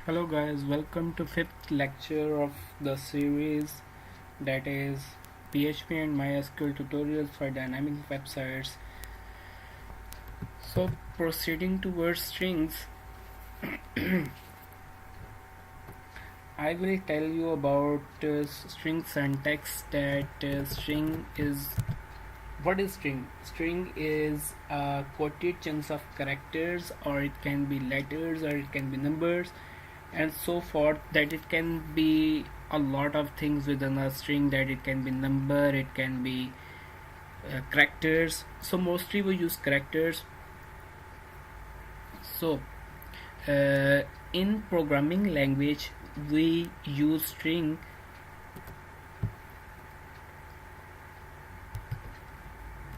Hello guys, welcome to fifth lecture of the series, that is PHP and MySQL tutorials for dynamic websites. So proceeding towards strings, I will tell you about string syntax. String is what is string? String is quoted chunks of characters, or it can be letters, or it can be numbers, and so forth. That it can be a lot of things within a string. That it can be number, it can be characters. So mostly we use characters. So in programming language we use string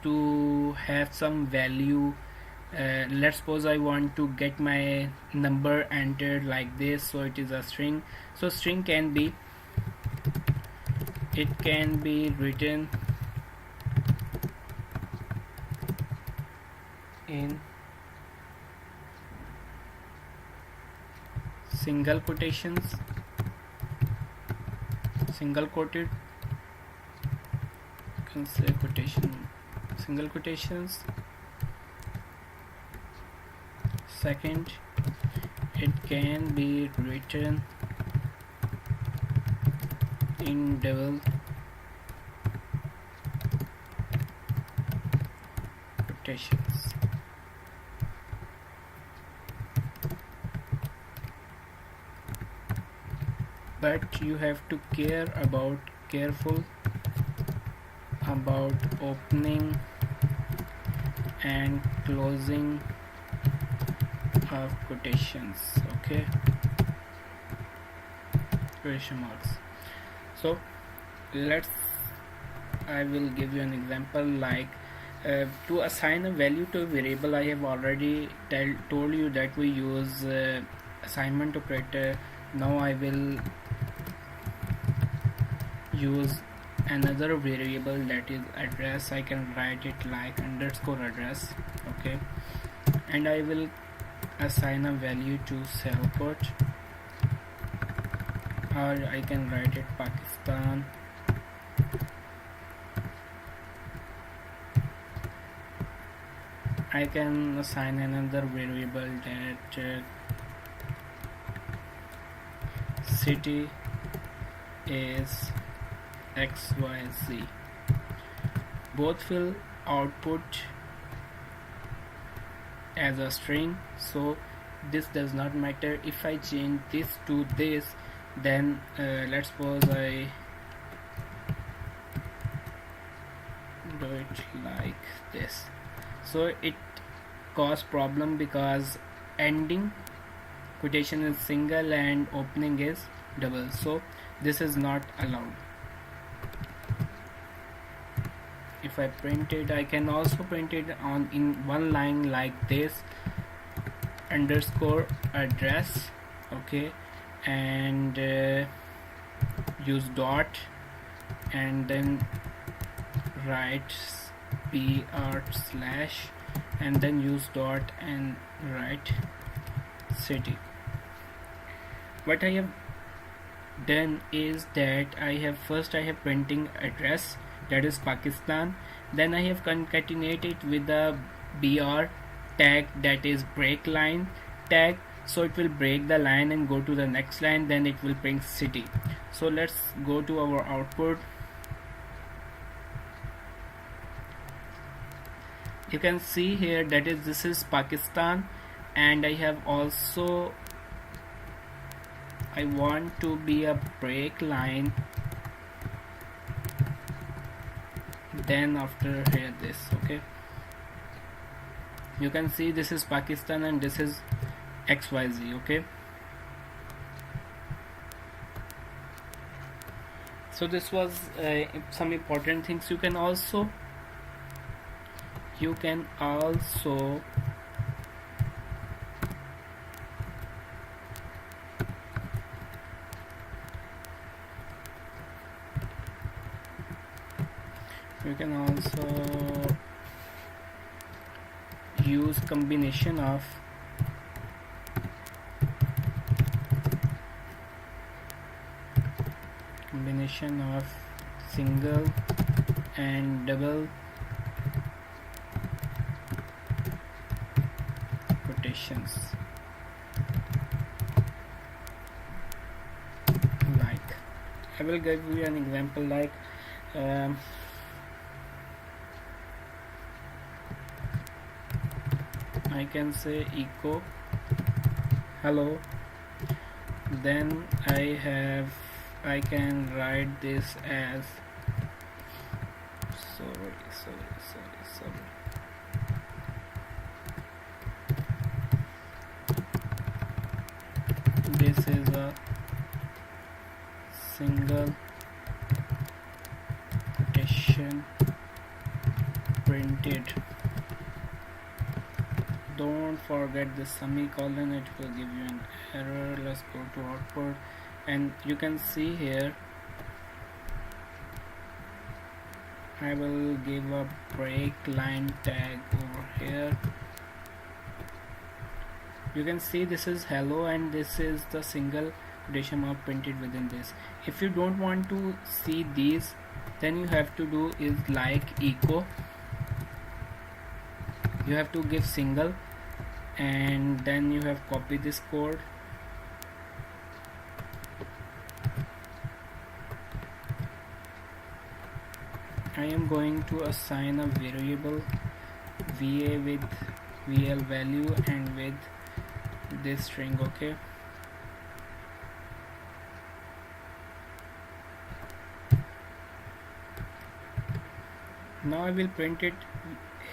to have some value. Let's suppose I want to get my number entered like this, so it is a string. So string can be written in single quotations, single quoted, you can say quotation, single quotations. Second, it can be written in double quotations. But you have to careful about opening and closing of quotations. Okay, quotation marks. So I will give you an example, like to assign a value to a variable. I have already told you that we use assignment operator. Now I will use another variable, that is address. I can write it like underscore address. Okay, and I will assign a value to cell code, or I can write it Pakistan. I can assign another variable, that city is XYZ. Both will output as a string, so this does not matter. If I change this to this, then let's suppose I do it like this, so it cause problem because ending quotation is single and opening is double, so this is not allowed. If I print it, I can also print it on in one line like this, underscore address. Okay, and use dot, and then write pr/ and then use dot and write city. What I have done is that I have printing address, that is Pakistan. Then I have concatenated with the br tag, that is break line tag, so it will break the line and go to the next line, then it will print city. So let's go to our output. You can see here that is this is Pakistan, and I have also I want to be a break line, then after here this. Okay, you can see this is Pakistan and this is XYZ. Okay, so this was some important things. You can also use combination of combination of single and double quotations. Like, I will give you an example, like I can say echo hello, then I can write this as sorry. This is a single quotation printed. Don't forget the semicolon, it will give you an error. Let's go to output, and you can see here I will give a break line tag over here. You can see this is hello and this is the single quotation mark printed within this. If you don't want to see these, then you have to do is like echo, you have to give single, and then you have copy this code, I am going to assign a variable va with vl value and with this string. Okay, now I will print it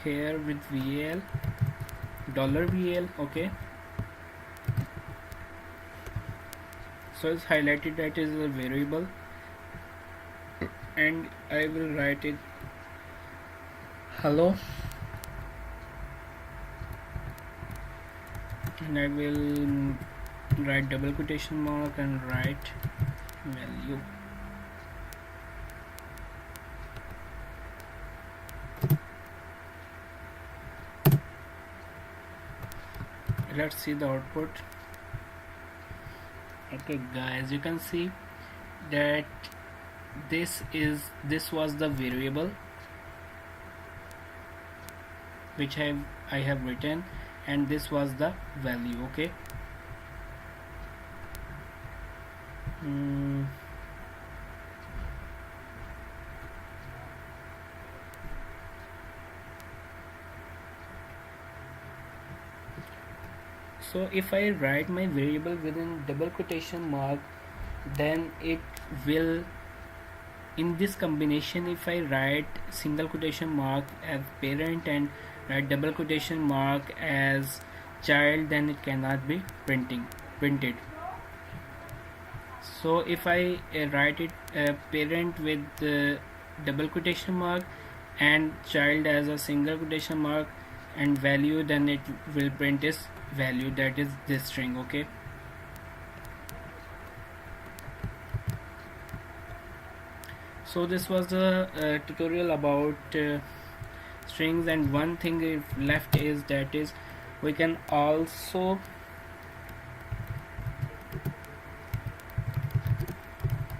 here with val $val. Okay, so it's highlighted that is a variable, and I will write it hello, and I will write double quotation mark and write value. Let's see the output. Okay guys, you can see that this was the variable which I have written, and this was the value. Okay, so if I write my variable within double quotation mark, then it will, in this combination, if I write single quotation mark as parent and write double quotation mark as child, then it cannot be printed. So if I write it parent with double quotation mark and child as a single quotation mark and value, then it will print this value, that is this string. Okay, so this was the tutorial about strings, and one thing left is that is we can also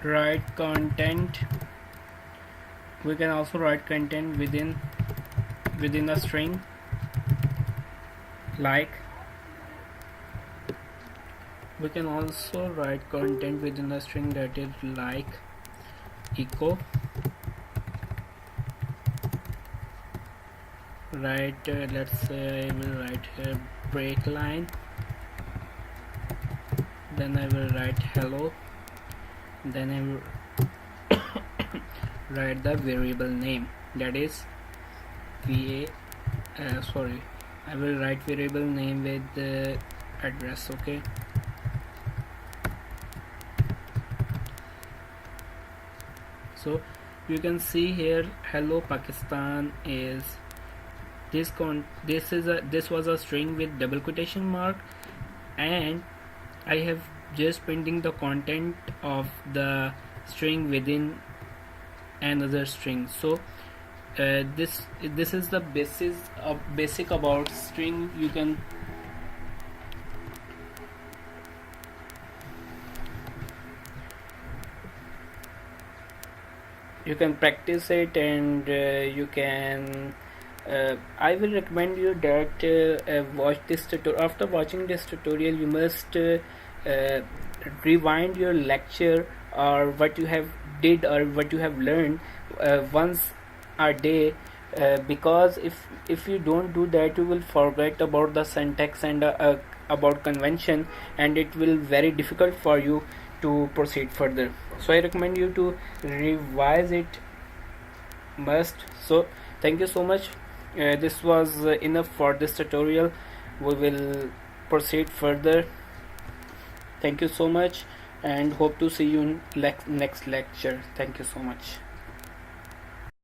write content. We can also write content within a string, like we can also write content within a string, that is like echo, write let's say I will write here break line, then I will write hello, then I will write the variable name, that is I will write variable name with the address. Okay, so you can see here hello Pakistan is this was a string with double quotation mark, and I have just printing the content of the string within another string. So this is the basic about string. You can you can practice it, and you can I will recommend you that watch this tutorial. After watching this tutorial, you must uh, rewind your lecture, or what you have did or what you have learned once a day, because if you don't do that, you will forget about the syntax and about convention, and it will very difficult for you to proceed further. So I recommend you to revise it must. So thank you so much. This was enough for this tutorial. We will proceed further. Thank you so much, and hope to see you in next lecture. Thank you so much.